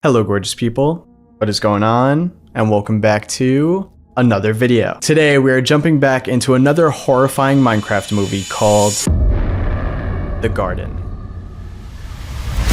Hello gorgeous people, what is going on? And welcome back to another video. Today we are jumping back into another horrifying Minecraft movie called The Garden.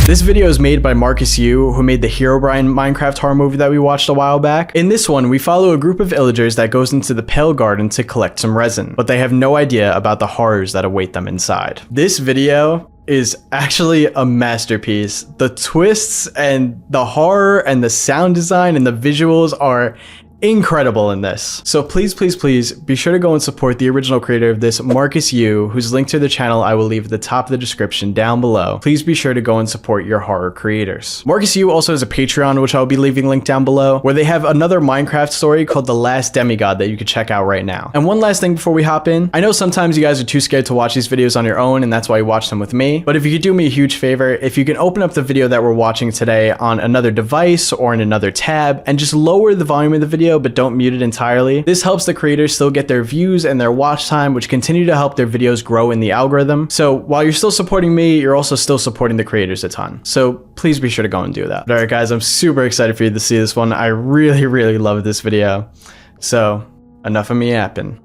This video is made by Marcus U, who made the Herobrine Minecraft horror movie that we watched a while back. In this one, we follow a group of villagers that goes into the Pale Garden to collect some resin, but they have no idea about the horrors that await them inside. This video is actually a masterpiece. The twists and the horror and the sound design and the visuals are incredible in this. So please be sure to go and support the original creator of this, Marcus U, whose link to the channel I will leave at the top of the description down below. Please be sure to go and support your horror creators. Marcus U also has a Patreon, which I'll be leaving linked down below, where they have another Minecraft story called The Last Demigod that you can check out right now. And one last thing before we hop in, I know sometimes you guys are too scared to watch these videos on your own, and that's why you watch them with me, but if you could do me a huge favor, if you can open up the video that we're watching today on another device or in another tab and just lower the volume of the video but don't mute it entirely. This helps the creators still get their views and their watch time, which continue to help their videos grow in the algorithm. So while you're still supporting me, you're also still supporting the creators a ton. So please be sure to go and do that. All right, guys, I'm super excited for you to see this one. I really love this video. So enough of me yapping.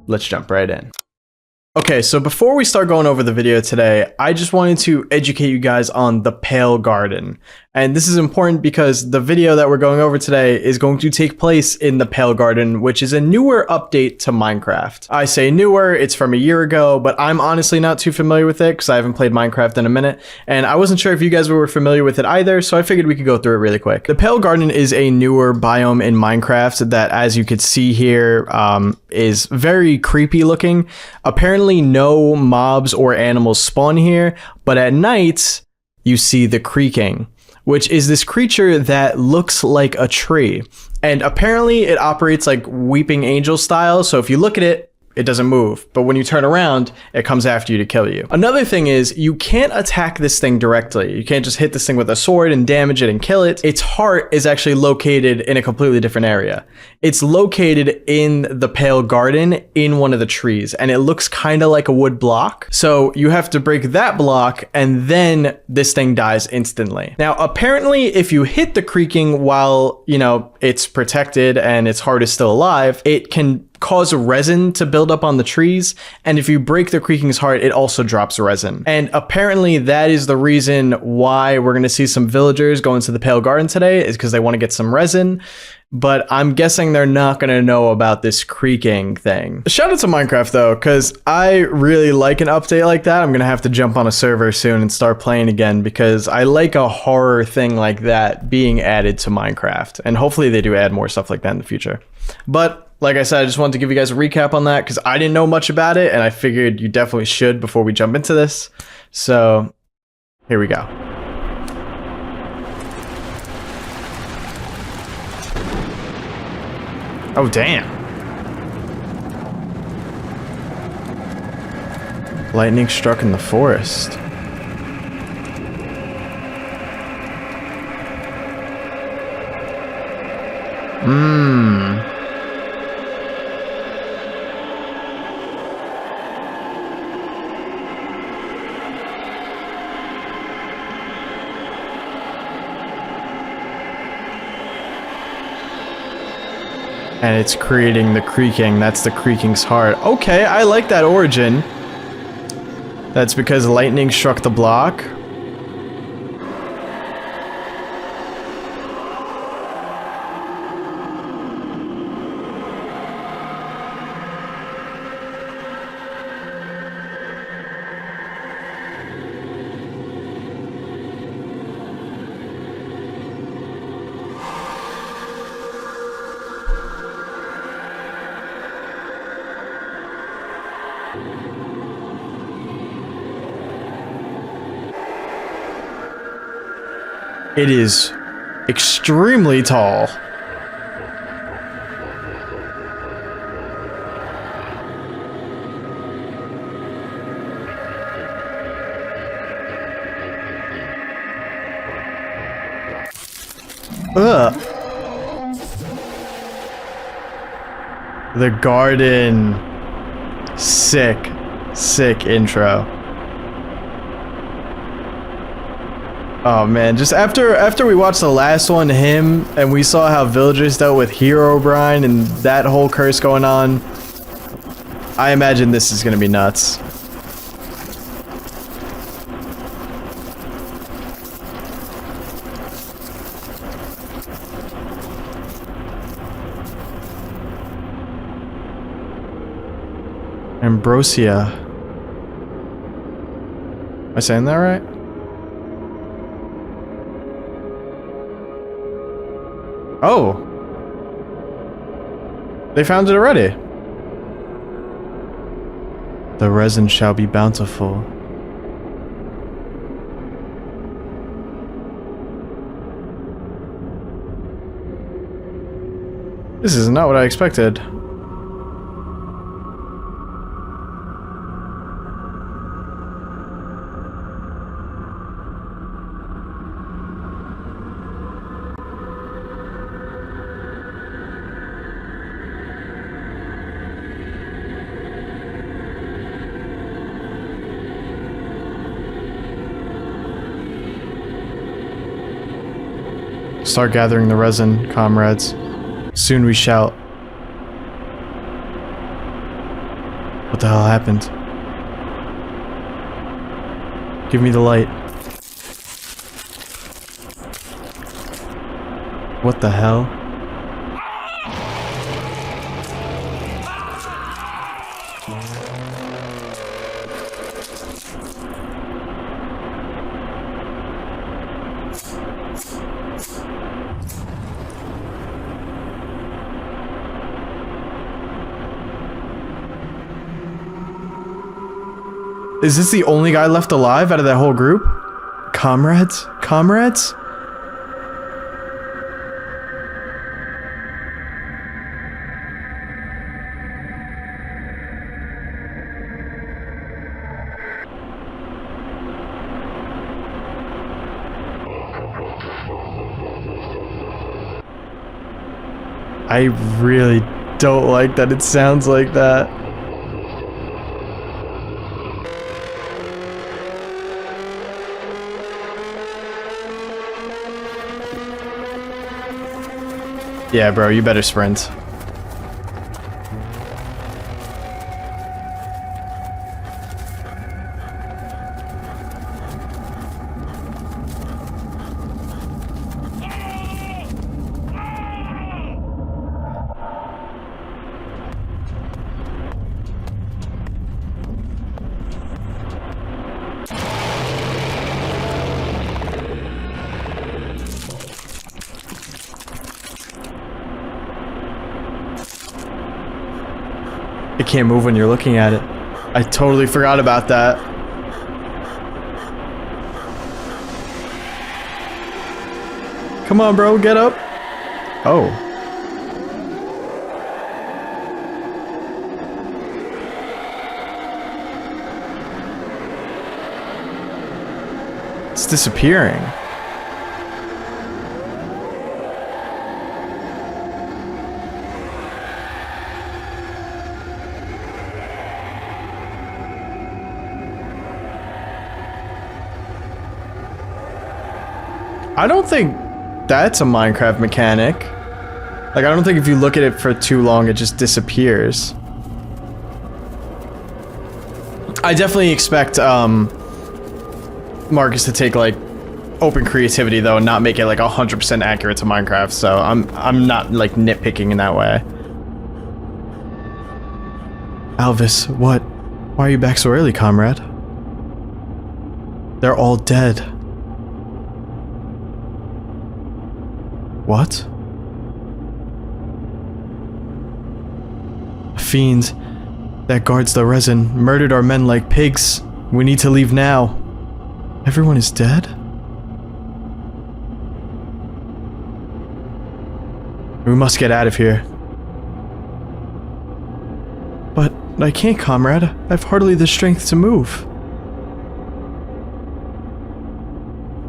Let's jump right in. Okay, so before we start going over the video today, I just wanted to educate you guys on the Pale Garden. And this is important because the video that we're going over today is going to take place in the Pale Garden, which is a newer update to Minecraft. I say newer, it's from a year ago, but I'm honestly not too familiar with it because I haven't played Minecraft in a minute. And I wasn't sure if you guys were familiar with it either, so I figured we could go through it really quick. The Pale Garden is a newer biome in Minecraft that, as you could see here, is very creepy looking. Apparently no mobs or animals spawn here, but at night you see the creaking, which is this creature that looks like a tree. And apparently it operates like Weeping Angel style, so if you look at it, it doesn't move, but when you turn around, it comes after you to kill you. Another thing is, you can't attack this thing directly. You can't just hit this thing with a sword and damage it and kill it. Its heart is actually located in a completely different area. It's located in the Pale Garden in one of the trees, and it looks kind of like a wood block. So you have to break that block, and then this thing dies instantly. Now, apparently, if you hit the creaking while, you know, it's protected and its heart is still alive, it can cause resin to build up on the trees, and if you break the creaking's heart, it also drops resin. And apparently that is the reason why we're gonna see some villagers go into the Pale Garden today, is because they want to get some resin, but I'm guessing they're not gonna know about this creaking thing. Shout out to Minecraft though, because I really like an update like that. I'm gonna have to jump on a server soon and start playing again, because I like a horror thing like that being added to Minecraft, and hopefully they do add more stuff like that in the future. But like I said, I just wanted to give you guys a recap on that because I didn't know much about it, and I figured you definitely should before we jump into this. So here we go. Oh, damn. Lightning struck in the forest. And it's creating the creaking. That's the creaking's heart. Okay, I like that origin. That's because lightning struck the block. It is extremely tall. Ugh. The Garden. Sick intro. Oh man, just after we watched the last one, him, and we saw how villagers dealt with Herobrine and that whole curse going on, I imagine this is gonna be nuts. Ambrosia. Am I saying that right? Oh. They found it already. The resin shall be bountiful. This is not what I expected. Start gathering the resin, comrades. Soon we shout. What the hell happened? Give me the light. What the hell? Is this the only guy left alive out of that whole group? Comrades? Comrades? I really don't like that it sounds like that. Yeah, bro, you better sprint. It can't move when you're looking at it. I totally forgot about that. Come on, bro, get up. Oh. It's disappearing. I don't think that's a Minecraft mechanic. Like, I don't think if you look at it for too long, it just disappears. I definitely expect, Marcus to take, like, open creativity, though, and not make it, like, 100% accurate to Minecraft, so I'm not, like, nitpicking in that way. Alvis, what? Why are you back so early, comrade? They're all dead. What? A fiend that guards the resin murdered our men like pigs. We need to leave now. Everyone is dead? We must get out of here. But I can't, comrade. I've hardly the strength to move.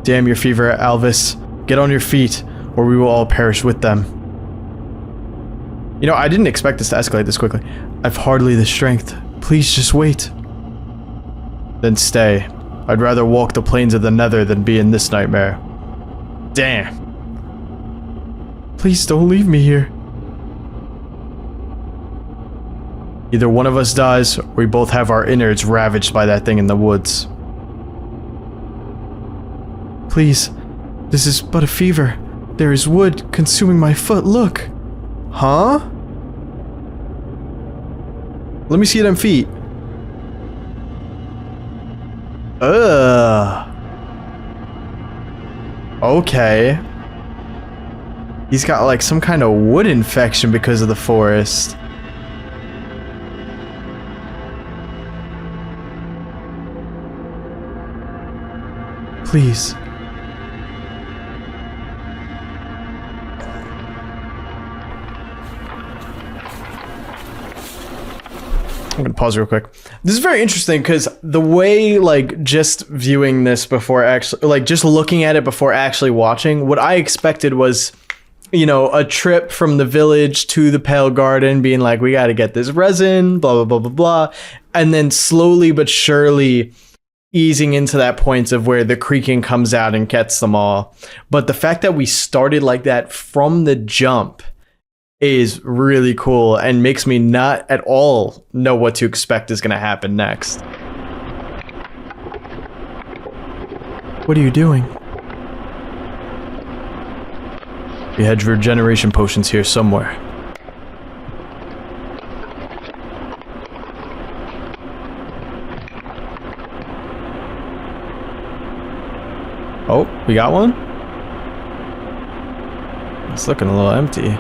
Damn your fever, Alvis. Get on your feet, or we will all perish with them. You know, I didn't expect this to escalate this quickly. I've hardly the strength. Please just wait. Then stay. I'd rather walk the plains of the nether than be in this nightmare. Damn. Please don't leave me here. Either one of us dies, or we both have our innards ravaged by that thing in the woods. Please, this is but a fever. There is wood consuming my foot, look. Huh? Let me see them feet. Ugh. Okay. He's got like some kind of wood infection because of the forest. Please. I'm gonna pause real quick. This is very interesting because the way, like, just viewing this before actually, like, just looking at it before actually watching, what I expected was, you know, a trip from the village to the Pale Garden, being like, we gotta get this resin, blah, blah, blah, blah, blah. And then slowly but surely easing into that point of where the creaking comes out and gets them all. But the fact that we started like that from the jump is really cool and makes me not at all know what to expect is going to happen next. What are you doing? We had regeneration potions here somewhere. Oh, we got one? It's looking a little empty.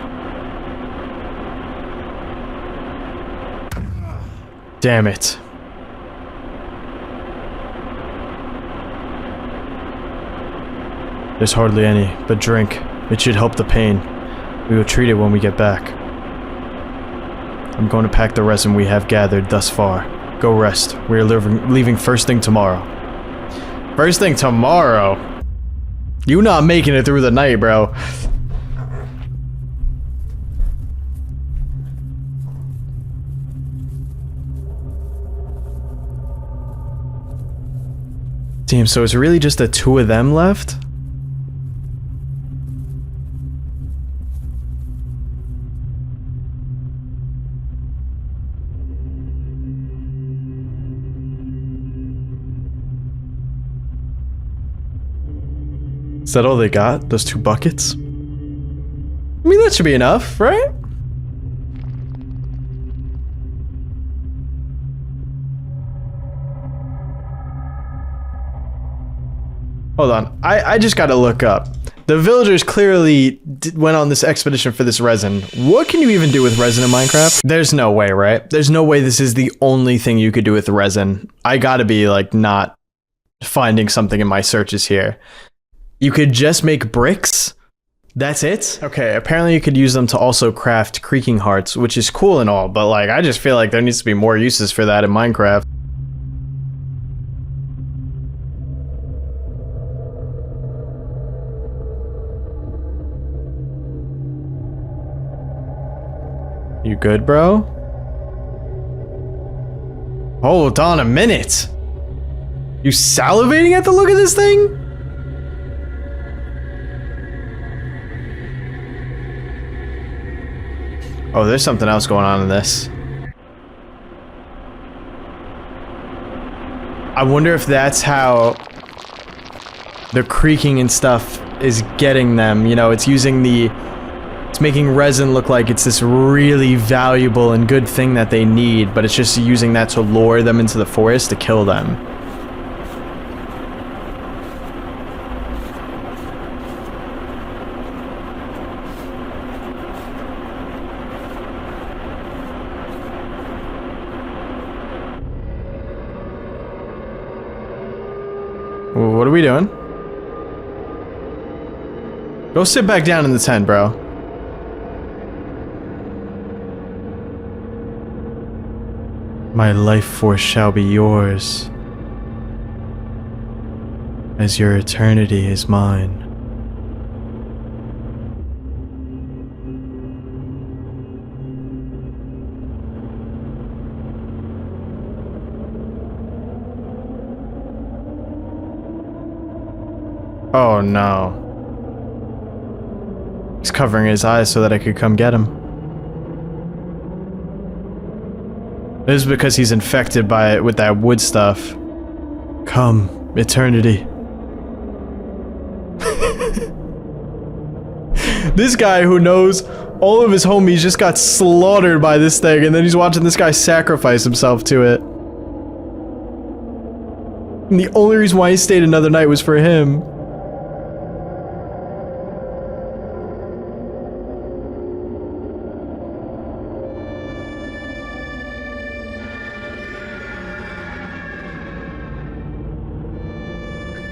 Damn it. There's hardly any, but drink. It should help the pain. We will treat it when we get back. I'm going to pack the resin we have gathered thus far. Go rest. We are leaving first thing tomorrow. First thing tomorrow? You not making it through the night, bro. Damn, so it's really just the two of them left? Is that all they got? Those 2 buckets? I mean, that should be enough, right? Hold on, I just gotta look up. The villagers clearly went on this expedition for this resin. What can you even do with resin in Minecraft? There's no way, right? There's no way this is the only thing you could do with resin. I gotta be, like, not finding something in my searches here. You could just make bricks? That's it? Okay, apparently you could use them to also craft creaking hearts, which is cool and all, but, like, I just feel like there needs to be more uses for that in Minecraft. You good, bro? Hold on a minute. You salivating at the look of this thing? Oh, there's something else going on in this. I wonder if that's how the creaking and stuff is getting them. You know, it's using the... It's making resin look like it's this really valuable and good thing that they need, but it's just using that to lure them into the forest to kill them. What are we doing? Go sit back down in the tent, bro. My life force shall be yours, as your eternity is mine. Oh no. He's covering his eyes so that I could come get him. This is because he's infected by it with that wood stuff. Come, eternity. This guy who knows all of his homies just got slaughtered by this thing, and then he's watching this guy sacrifice himself to it. And the only reason why he stayed another night was for him.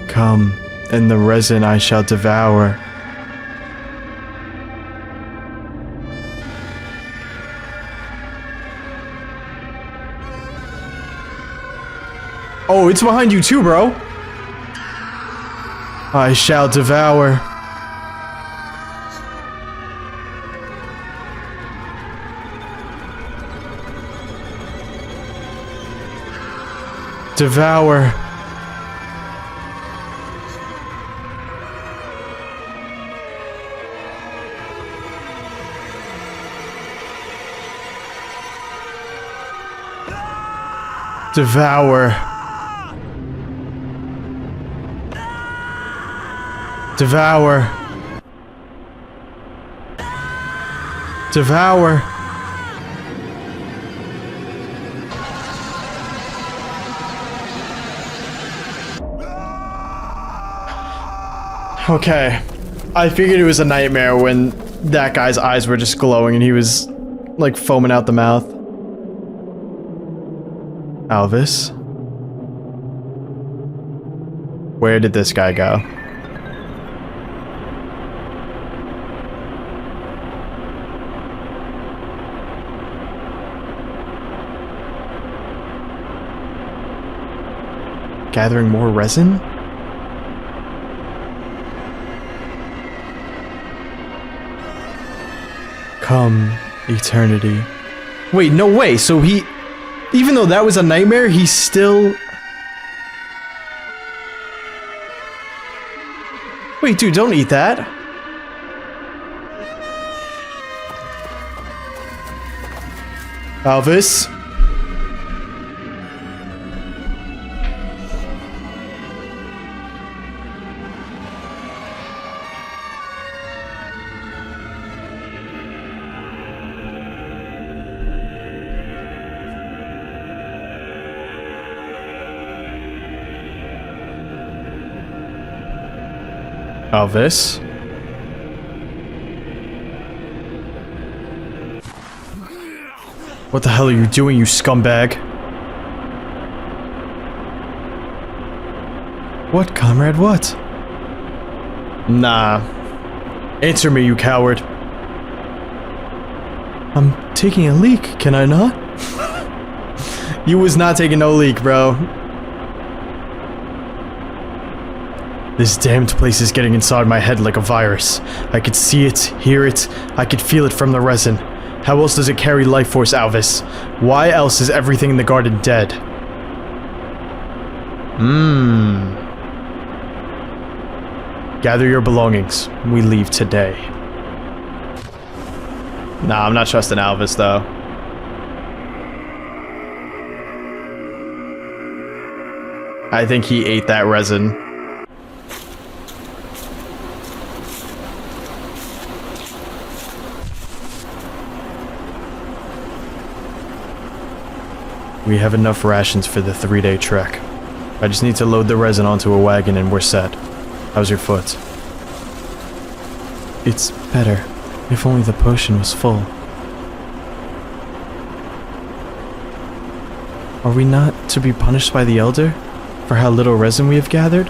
Come, and the resin I shall devour. Oh, it's behind you too, bro. I shall devour. Devour. Devour. Devour. Devour. Okay. I figured it was a nightmare when that guy's eyes were just glowing and he was like foaming out the mouth. Alvis? Where did this guy go? Gathering more resin? Come, eternity. Wait, no way, so he... Even though that was a nightmare, he still... Wait, dude, don't eat that. Alvis? Alvis? What the hell are you doing, you scumbag? What, comrade, what? Nah. Answer me, you coward. I'm taking a leak, can I not? You was not taking no leak, bro. This damned place is getting inside my head like a virus. I could see it, hear it, I could feel it from the resin. How else does it carry life force, Alvis? Why else is everything in the garden dead? Gather your belongings. We leave today. Nah, I'm not trusting Alvis, though. I think he ate that resin. We have enough rations for the 3-day trek. I just need to load the resin onto a wagon and we're set. How's your foot? It's better. If only the potion was full. Are we not to be punished by the Elder for how little resin we have gathered?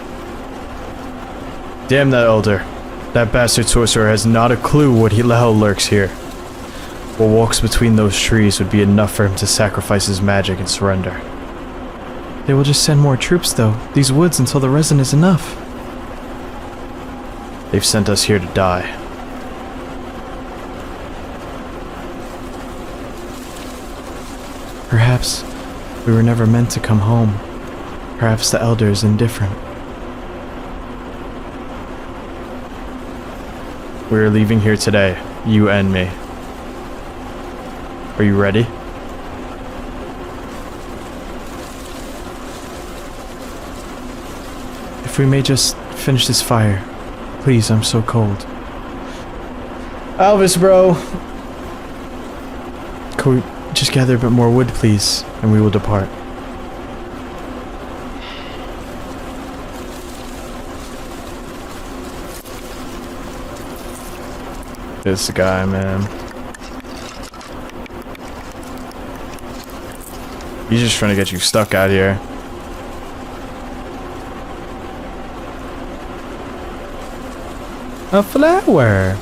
Damn that Elder. That bastard sorcerer has not a clue what hell lurks here. What walks between those trees would be enough for him to sacrifice his magic and surrender. They will just send more troops, though, these woods until the resin is enough. They've sent us here to die. Perhaps we were never meant to come home. Perhaps the Elder is indifferent. We're leaving here today, you and me. Are you ready? If we may just finish this fire. Please, I'm so cold. Alvis, bro! Can we just gather a bit more wood, please, and we will depart. This guy, man. He's just trying to get you stuck out here. A flower.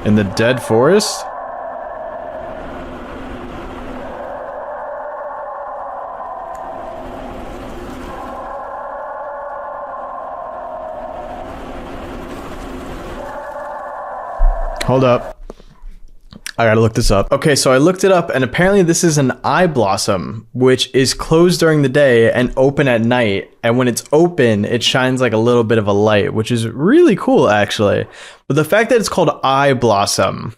In the dead forest? Hold up. I gotta look this up. Okay, so I looked it up, and apparently this is an eye blossom, which is closed during the day and open at night. And when it's open, it shines like a little bit of a light, which is really cool, actually. But the fact that it's called eye blossom,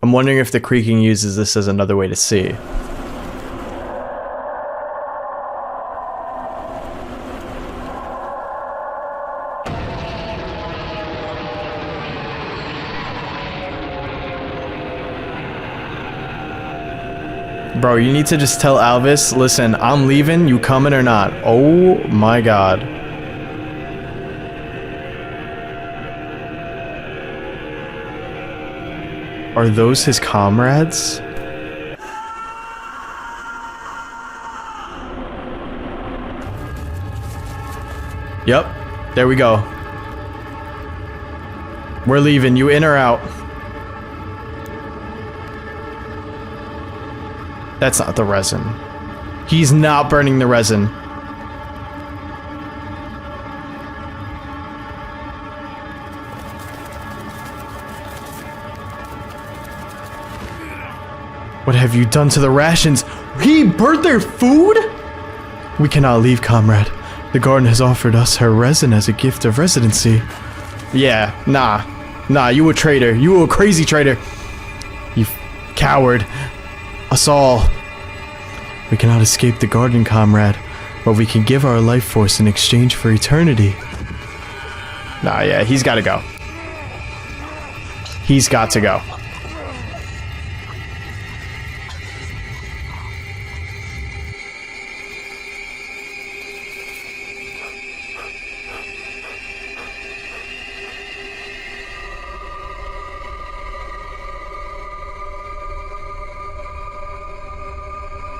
I'm wondering if the creaking uses this as another way to see. Bro, you need to just tell Alvis, listen, I'm leaving, you coming or not? Oh my god. Are those his comrades? Yep, there we go. We're leaving, you in or out? That's not the resin. He's not burning the resin. What have you done to the rations? He burnt their food? We cannot leave, comrade. The garden has offered us her resin as a gift of residency. Yeah, nah. Nah, you a traitor. You a crazy traitor. You coward. Us all. We cannot escape the garden, comrade, but we can give our life force in exchange for eternity. Nah, yeah, he's gotta go. He's got to go.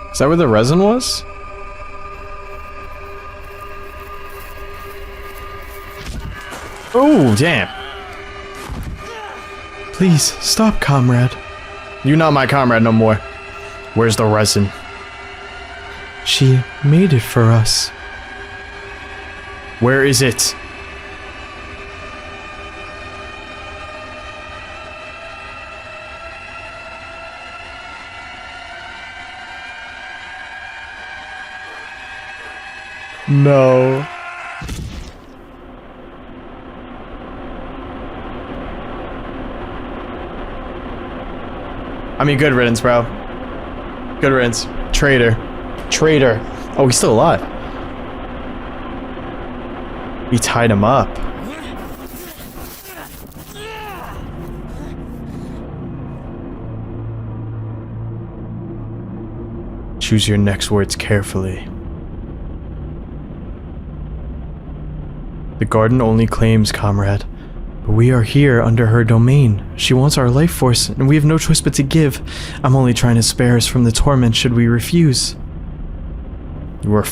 Is that where the resin was? Oh, damn. Please, stop, comrade. You're not my comrade no more. Where's the resin? She made it for us. Where is it? No. I mean, good riddance, bro. Good riddance. Traitor. Traitor. Oh, he's still alive. We tied him up. Choose your next words carefully. The garden only claims, comrade, but we are here under her domain. She wants our life force, and we have no choice but to give. I'm only trying to spare us from the torment should we refuse. You are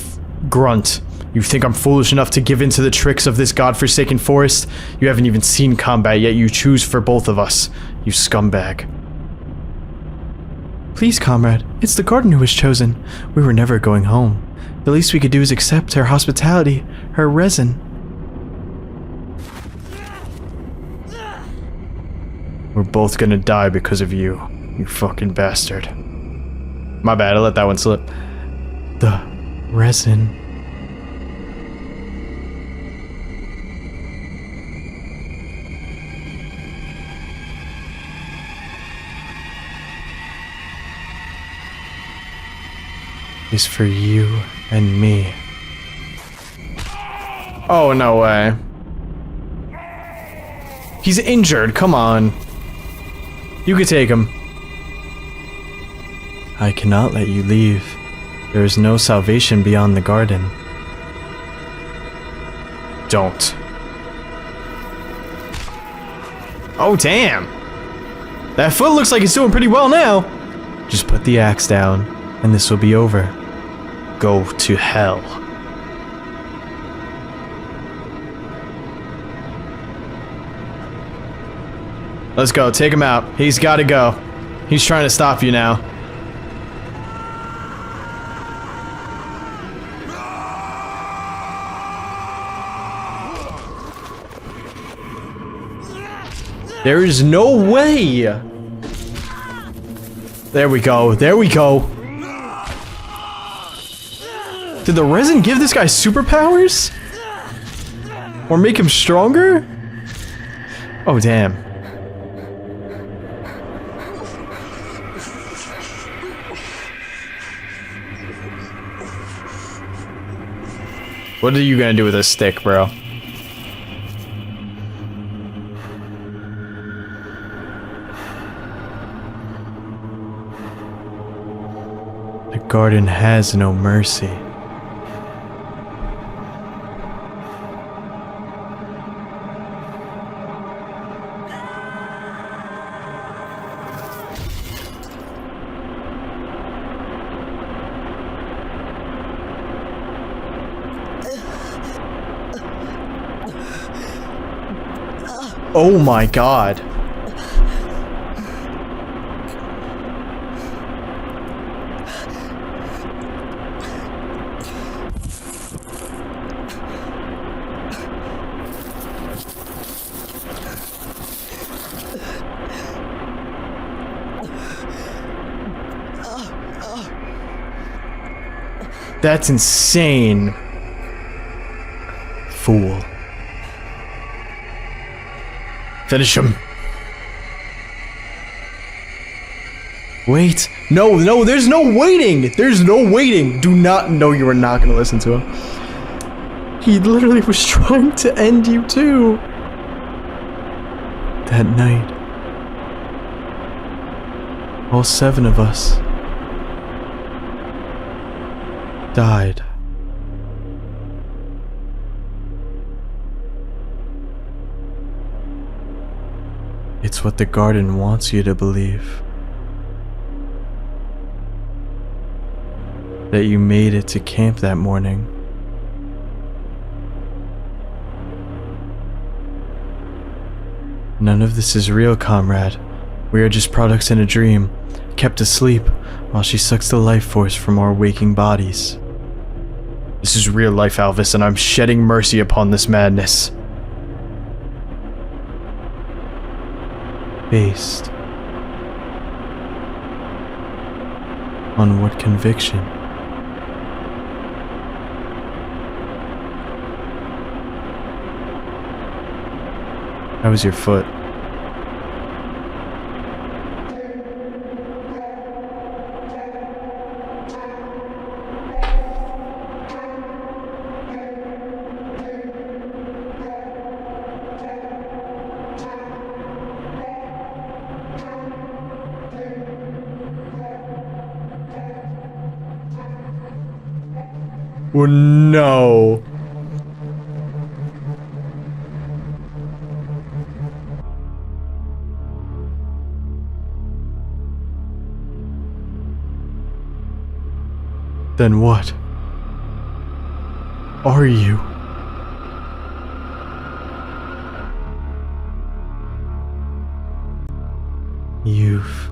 grunt. You think I'm foolish enough to give in to the tricks of this godforsaken forest? You haven't even seen combat, yet you choose for both of us, you scumbag. Please, comrade, it's the garden who was chosen. We were never going home. The least we could do is accept her hospitality, her resin. We're both gonna die because of you, you fucking bastard. My bad, I let that one slip. The resin. is for you and me. Oh, no way. He's injured, come on. You could take him. I cannot let you leave. There is no salvation beyond the garden. Don't. Oh, damn. That foot looks like it's doing pretty well now. Just put the axe down, and this will be over. Go to hell. Let's go, take him out. He's gotta go. He's trying to stop you now. There is no way! There we go, there we go. Did the resin give this guy superpowers? Or make him stronger? Oh, damn. What are you gonna do with this stick, bro? The garden has no mercy. Oh my god. That's insane. Fool. Finish him. Wait. No, no, there's no waiting. There's no waiting. Do not. No, you are not going to listen to him. He literally was trying to end you too. That night, all 7 of us died. It's what the garden wants you to believe. That you made it to camp that morning. None of this is real, comrade. We are just products in a dream, kept asleep while she sucks the life force from our waking bodies. This is real life, Alvis, and I'm shedding mercy upon this madness. Based on what conviction? How was your foot? Oh no. Then what are you? You've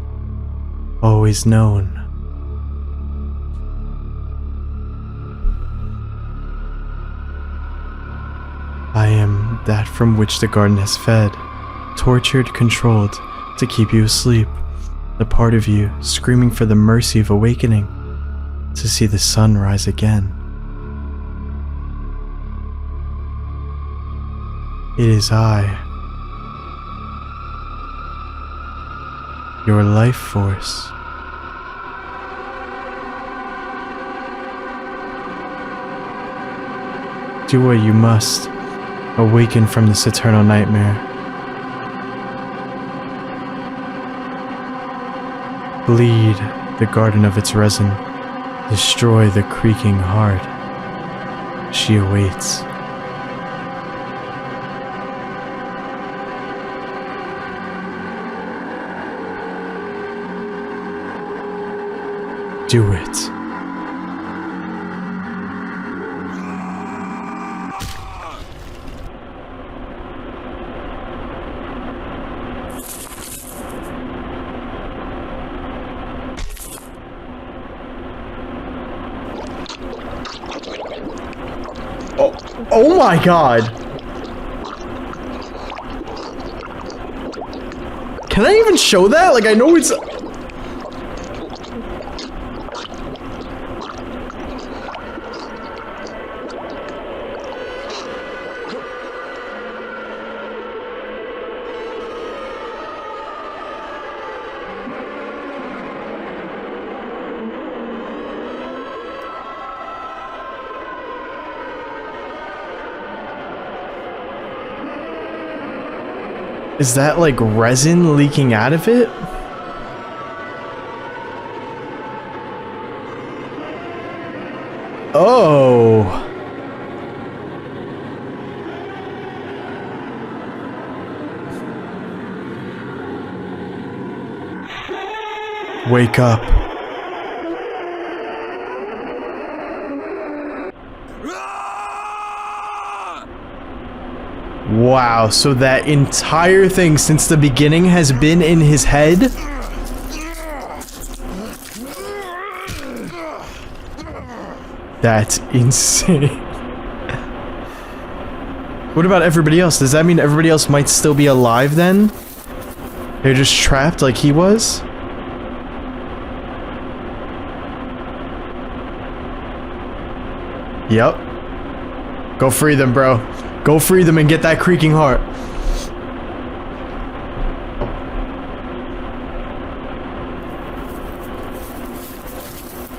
always known. I am that from which the garden has fed, tortured, controlled, to keep you asleep, the part of you screaming for the mercy of awakening, to see the sun rise again. It is I, your life force. Do what you must. Awaken from this eternal nightmare. Bleed the garden of its resin. Destroy the creaking heart. She awaits. Do it. Oh my god! Can I even show that? Like, I know it's... Is that like resin leaking out of it? Oh. Wake up. Wow, so that entire thing since the beginning has been in his head? That's insane. What about everybody else? Does that mean everybody else might still be alive then? They're just trapped like he was? Yep. Go free them, bro. Go free them and get that creaking heart.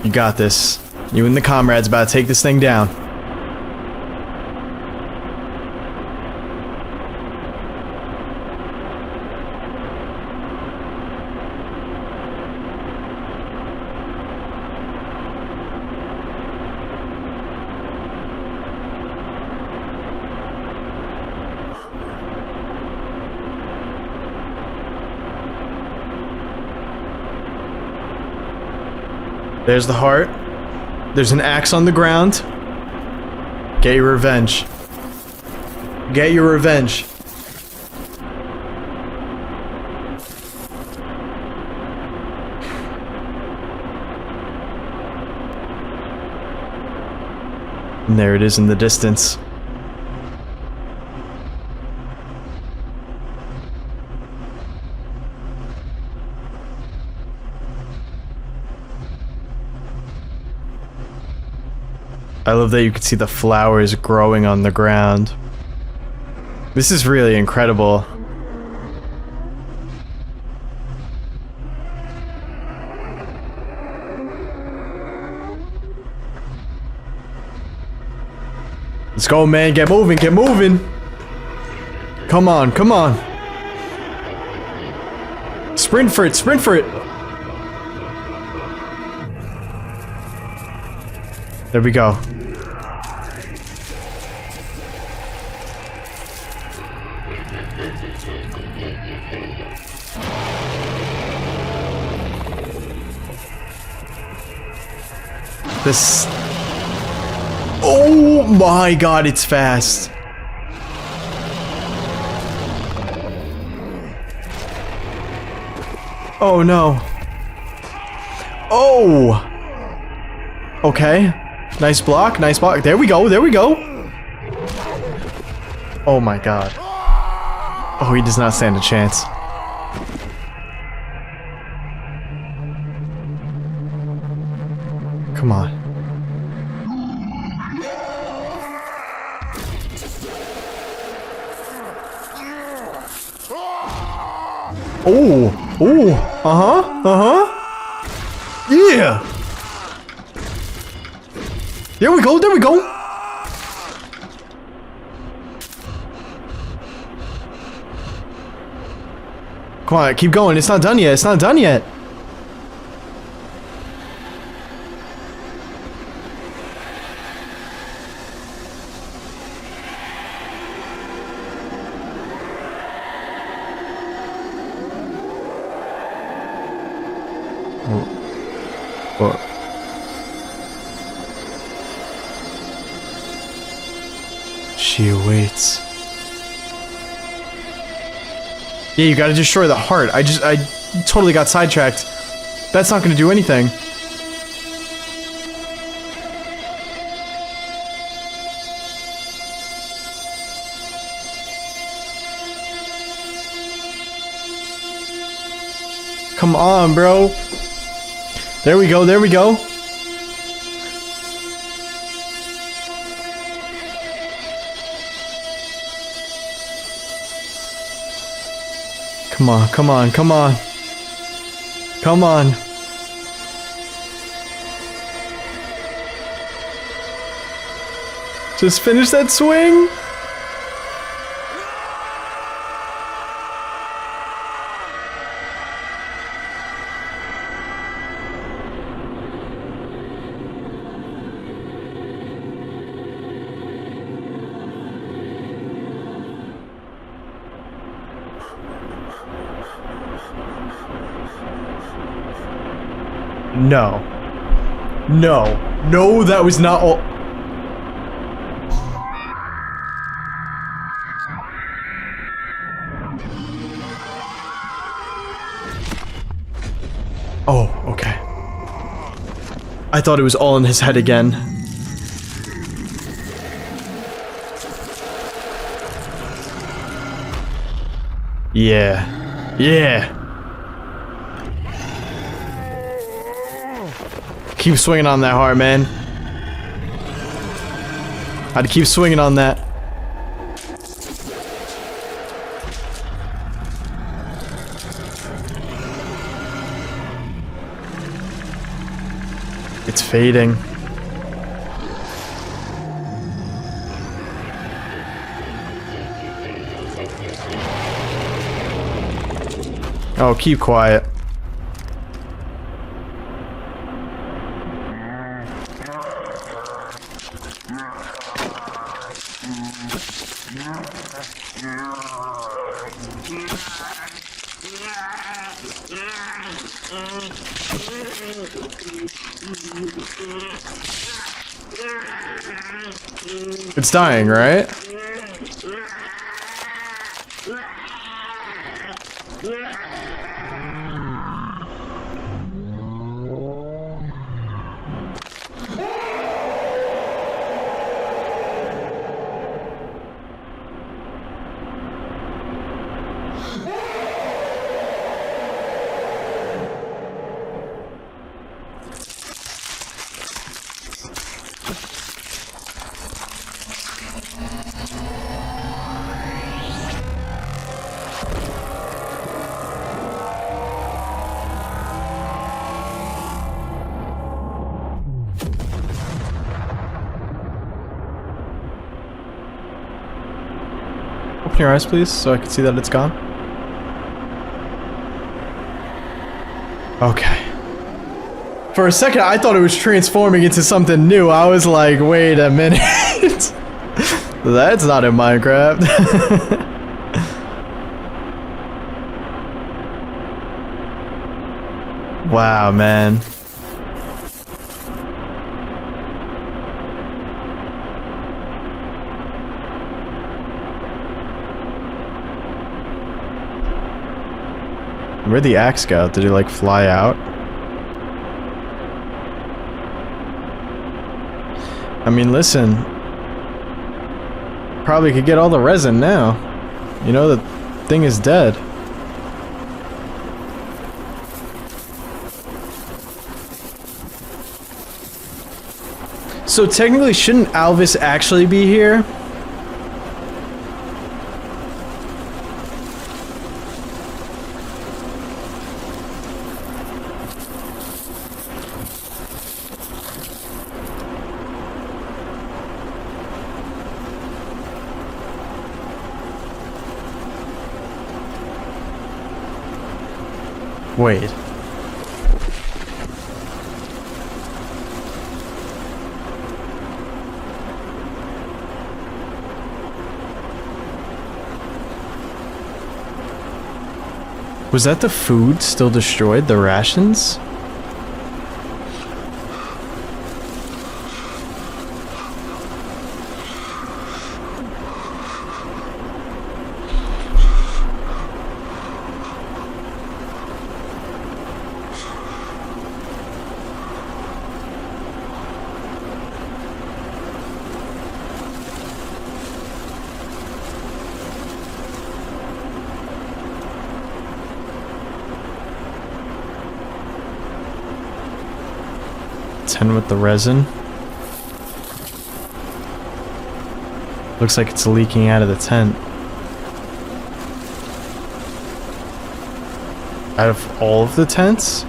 You got this. You and the comrades about to take this thing down. There's the heart. There's an axe on the ground. Get your revenge. Get your revenge. And there it is in the distance. I love that you can see the flowers growing on the ground. This is really incredible. Let's go, man. Get moving, get moving. Come on, come on. Sprint for it, sprint for it. There we go. This... Oh my god, it's fast. Oh no. Oh! Okay. Nice block, nice block. There we go, there we go. Oh my god. Oh, he does not stand a chance. Come on. Oh, oh, yeah. There we go, there we go. Come on, keep going. It's not done yet. It's not done yet. What? She awaits. Yeah, you gotta destroy the heart. I totally got sidetracked. That's not gonna do anything. Come on, bro. There we go, there we go. Come on, come on, come on. Come on. Just finish that swing. No. No. No, that was not all. Oh, okay. I thought it was all in his head again. Yeah. Yeah. Keep swinging on that heart, man. Had to keep swinging on that. It's fading. Oh, keep quiet. It's dying, right? Open your eyes, please, so I can see that it's gone. Okay. For a second, I thought it was transforming into something new. I was like, wait a minute. That's not in Minecraft. Wow, man. Where'd the axe go? Did it like fly out? I mean, listen. Probably could get all the resin now. You know, the thing is dead. So technically, shouldn't Alvis actually be here? Wait. Was that the food still destroyed? The rations? Tin with the resin. Looks like it's leaking out of the tent. Out of all of the tents?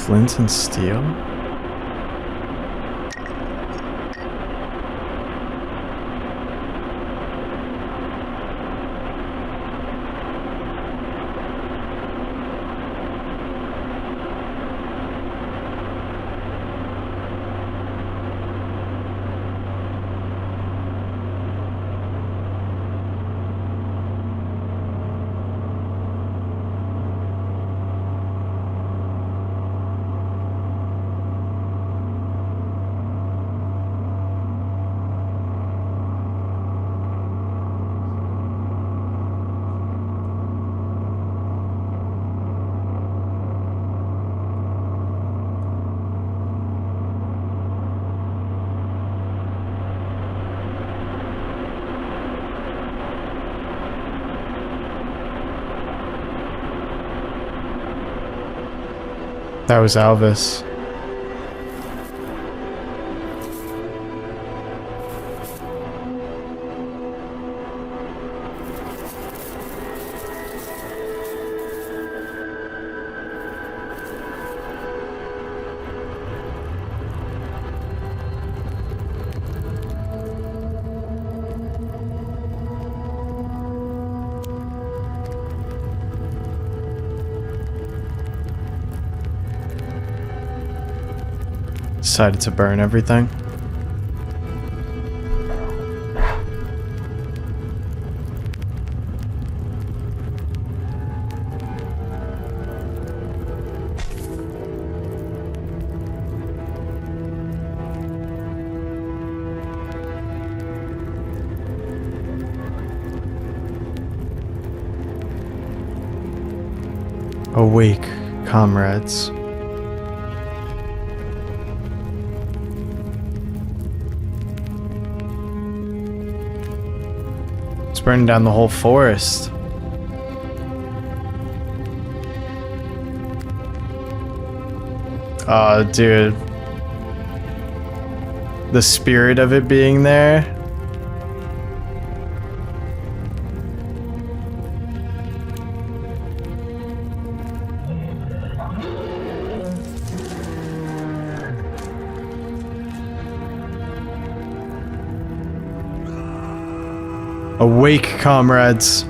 Flint and steel? That was Alvis. Decided to burn everything. Awake, comrades. It's burning down the whole forest. Oh, dude. The spirit of it being there. Awake, comrades.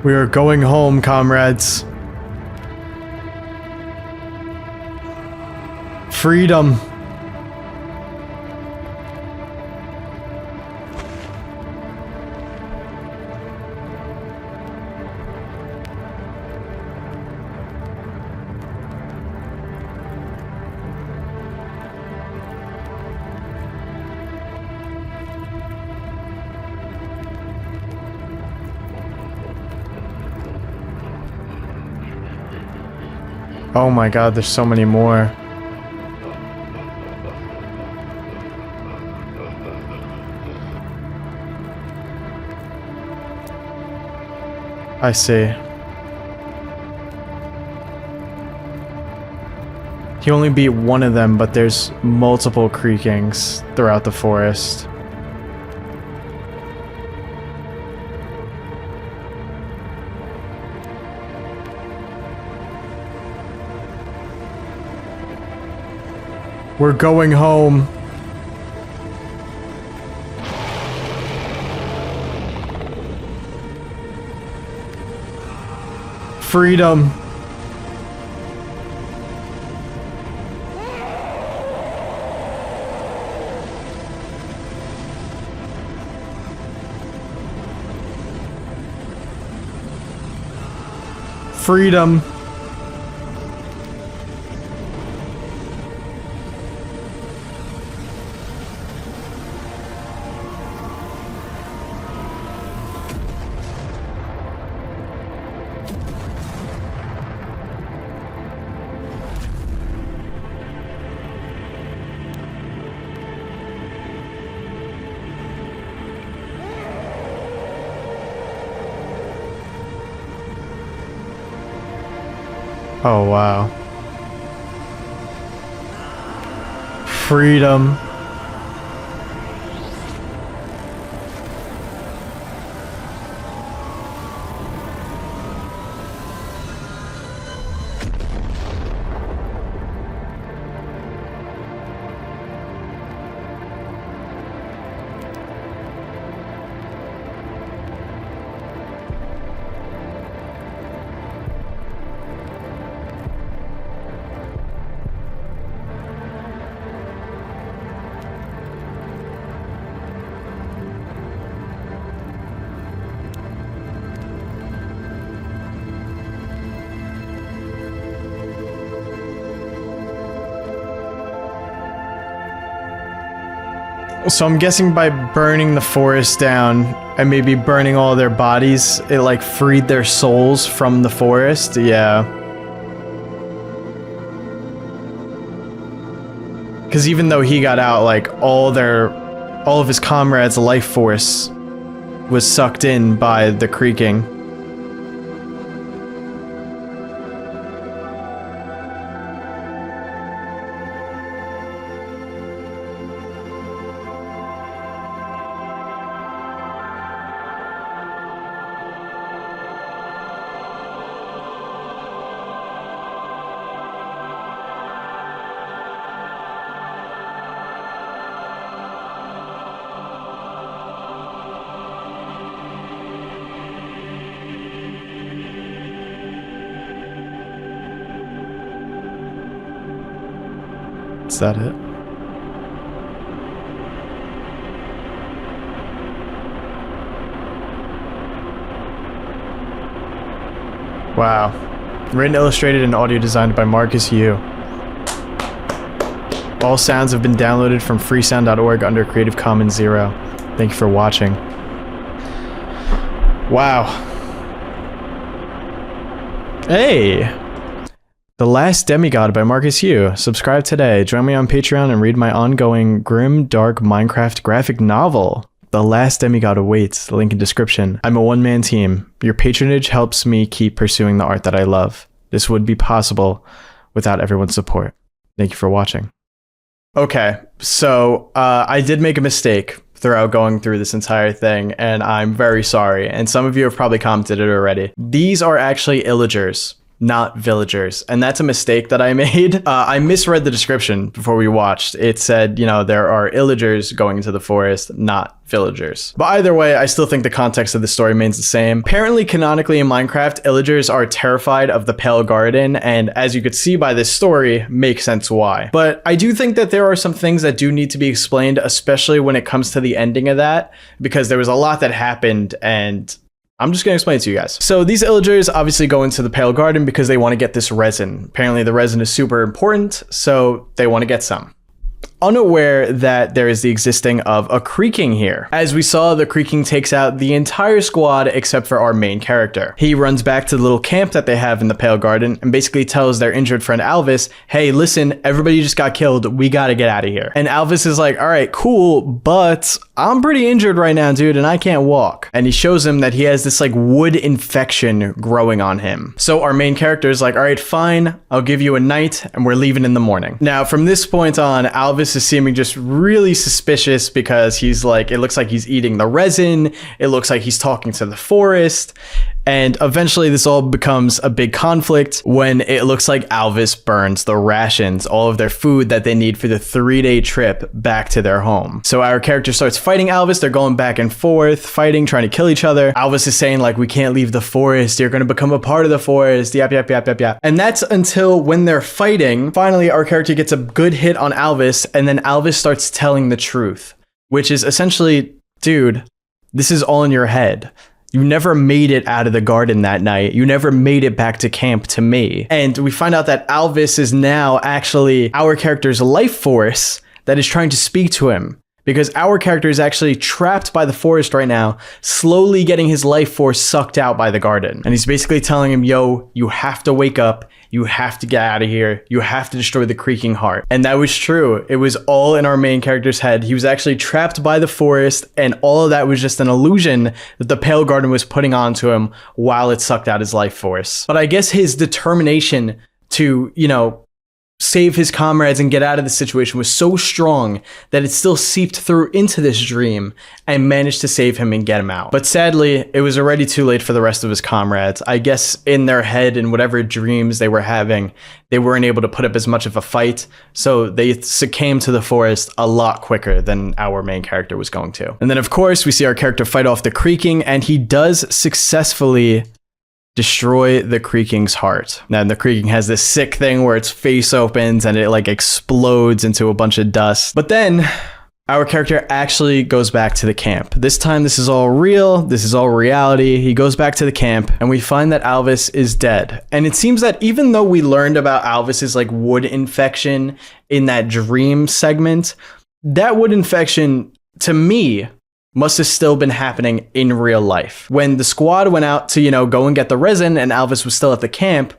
We are going home, comrades. Freedom. Oh my god, there's so many more. I see. He only beat one of them, but there's multiple creakings throughout the forest. We're going home. Freedom. Freedom. Oh, wow. Freedom. So I'm guessing by burning the forest down and maybe burning all their bodies, it like freed their souls from the forest. Yeah. Because even though he got out, like all of his comrades' life force was sucked in by the creaking. Is that it? Wow. Written, illustrated, and audio designed by Marcus Yu. All sounds have been downloaded from freesound.org under Creative Commons 0. Thank you for watching. Wow. Hey! The Last Demigod by Marcus Yu. Subscribe today. Join me on Patreon and read my ongoing grim, dark Minecraft graphic novel. The Last Demigod awaits. Link in description. I'm a one-man team. Your patronage helps me keep pursuing the art that I love. This would be possible without everyone's support. Thank you for watching. Okay, so I did make a mistake throughout going through this entire thing, and I'm very sorry. And some of you have probably commented it already. These are actually Pillagers. not villagers. And that's a mistake that I made. I misread the description before we watched. It said, there are illagers going into the forest, not villagers. But either way, I still think the context of the story remains the same. Apparently, canonically in Minecraft, illagers are terrified of the Pale Garden, and as you could see by this story, makes sense why. But I do think that there are some things that do need to be explained, especially when it comes to the ending of that, because there was a lot that happened, and I'm just going to explain it to you guys. So these illagers obviously go into the Pale Garden because they want to get this resin. Apparently the resin is super important, so they want to get some. Unaware that there is the existing of a creaking here. As we saw, the creaking takes out the entire squad except for our main character. He runs back to the little camp that they have in the Pale Garden and basically tells their injured friend Alvis, hey, listen, everybody just got killed. We gotta get out of here. And Alvis is like, all right, cool, but I'm pretty injured right now, dude, and I can't walk. And he shows him that he has this like wood infection growing on him. So our main character is like, all right, fine, I'll give you a night and we're leaving in the morning. Now, from this point on, Alvis is seeming just really suspicious because he's like, it looks like he's eating the resin. It looks like he's talking to the forest. And eventually this all becomes a big conflict when it looks like Alvis burns the rations, all of their food that they need for the 3-day trip back to their home. So our character starts fighting Alvis. They're going back and forth, fighting, trying to kill each other. Alvis is saying like, we can't leave the forest. You're going to become a part of the forest. Yap, yap, yap, yap, yap. And that's until when they're fighting, finally our character gets a good hit on Alvis, and then Alvis starts telling the truth, which is essentially, dude, this is all in your head. You never made it out of the garden that night. You never made it back to camp to me. And we find out that Alvis is now actually our character's life force that is trying to speak to him. Because our character is actually trapped by the forest right now, slowly getting his life force sucked out by the garden. And he's basically telling him, yo, you have to wake up. You have to get out of here. You have to destroy the creaking heart. And that was true. It was all in our main character's head. He was actually trapped by the forest, and all of that was just an illusion that the Pale Garden was putting onto him while it sucked out his life force. But I guess his determination to, save his comrades and get out of the situation was so strong that it still seeped through into this dream and managed to save him and get him out. But sadly, it was already too late for the rest of his comrades. I guess in their head and whatever dreams they were having, they weren't able to put up as much of a fight, so they succumbed to the forest a lot quicker than our main character was going to. And then of course, we see our character fight off the creaking, and he does successfully destroy the creaking's heart. Now, the creaking has this sick thing where its face opens and it like explodes into a bunch of dust. But then our character actually goes back to the camp. This time, this is all real. This is all reality. He goes back to the camp and we find that Alvis is dead. And it seems that even though we learned about Alvis's like wood infection in that dream segment, that wood infection to me must have still been happening in real life. When the squad went out to, go and get the resin and Alvis was still at the camp,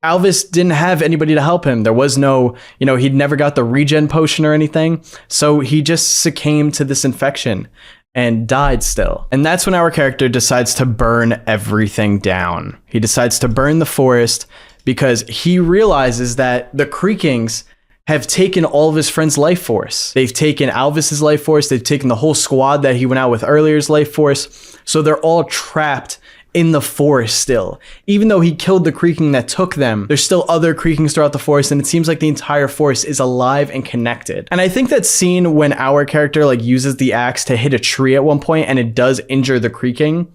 Alvis didn't have anybody to help him. There was no, he'd never got the regen potion or anything. So he just succumbed to this infection and died still. And that's when our character decides to burn everything down. He decides to burn the forest because he realizes that the creakings have taken all of his friends' life force. They've taken Alvis's life force. They've taken the whole squad that he went out with earlier's life force. So they're all trapped in the forest still. Even though he killed the creaking that took them, there's still other creakings throughout the forest, and it seems like the entire forest is alive and connected. And I think that scene when our character uses the axe to hit a tree at one point and it does injure the creaking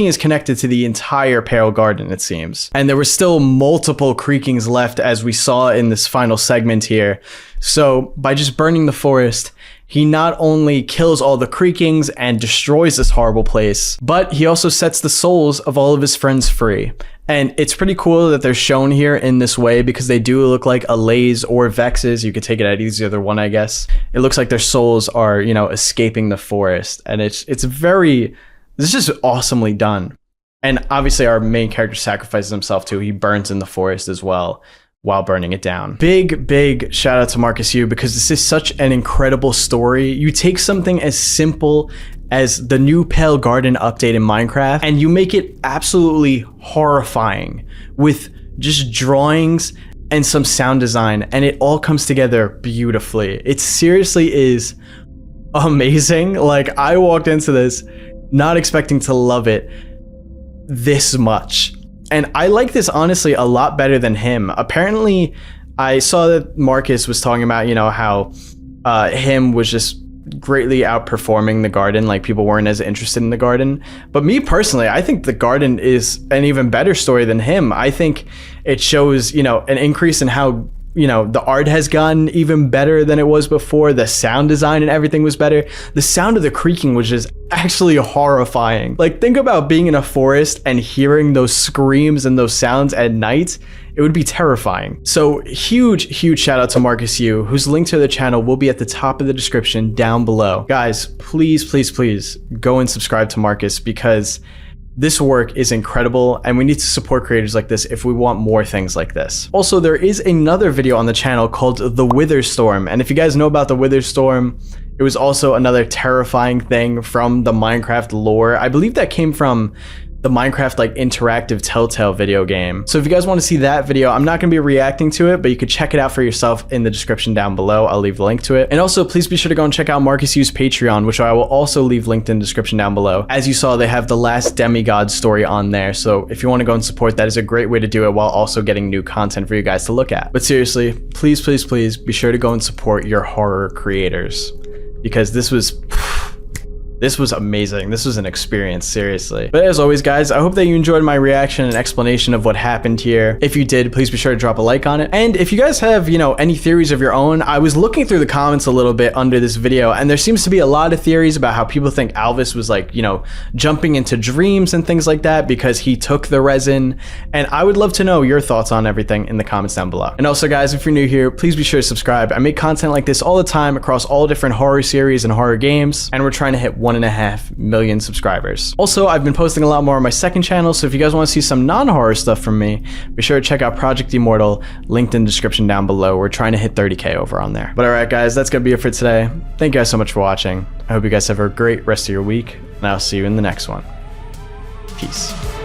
is connected to the entire Pale Garden, it seems. And there were still multiple creakings left, as we saw in this final segment here. So by just burning the forest, he not only kills all the creakings and destroys this horrible place, but he also sets the souls of all of his friends free. And it's pretty cool that they're shown here in this way because they do look like Allays or Vexes. You could take it at either one, I guess. It looks like their souls are, escaping the forest. And it's this is just awesomely done. And obviously our main character sacrifices himself too. He burns in the forest as well while burning it down. Big shout out to Marcus Yu, because this is such an incredible story. You take something as simple as the new Pale Garden update in Minecraft and you make it absolutely horrifying with just drawings and some sound design, and it all comes together beautifully. It seriously is amazing. I walked into this not expecting to love it this much. And I like this honestly a lot better than him. Apparently, I saw that Marcus was talking about, you know, how him was just greatly outperforming the garden, like people weren't as interested in the garden. But me personally, I think the garden is an even better story than him. I think it shows, you know, an increase in how, you know, the art has gotten even better than it was before. The sound design and everything was better. The sound of the creaking was just actually horrifying. Like, think about being in a forest and hearing those screams and those sounds at night. It would be terrifying. So huge shout out to Marcus Yu, whose link to the channel will be at the top of the description down below. Guys, please go and subscribe to Marcus, because this work is incredible and we need to support creators like this if we want more things like this. Also, there is another video on the channel called The Wither Storm, and if you guys know about the Wither Storm, it was also another terrifying thing from the Minecraft lore. I believe that came from the Minecraft like interactive Telltale video game. So if you guys want to see that video, I'm not going to be reacting to it, but you could check it out for yourself in the description down below. I'll leave the link to it. And also, please be sure to go and check out Marcus Yu's Patreon, which I will also leave linked in the description down below. As you saw, they have the last demigod story on there. So if you want to go and support, that is a great way to do it while also getting new content for you guys to look at. But seriously, please be sure to go and support your horror creators, because this was amazing. This was an experience, seriously. But as always, guys, I hope that you enjoyed my reaction and explanation of what happened here. If you did, please be sure to drop a like on it. And if you guys have, you know, any theories of your own, I was looking through the comments a little bit under this video, and there seems to be a lot of theories about how people think Alvis was like, you know, jumping into dreams and things like that because he took the resin. And I would love to know your thoughts on everything in the comments down below. And also, guys, if you're new here, please be sure to subscribe. I make content like this all the time across all different horror series and horror games, and we're trying to hit 1.5 million subscribers. Also, I've been posting a lot more on my second channel, so if you guys want to see some non-horror stuff from me, be sure to check out Project Immortal, linked in the description down below. We're trying to hit 30K over on there. But alright, guys, that's gonna be it for today. Thank you guys so much for watching. I hope you guys have a great rest of your week, and I'll see you in the next one. Peace.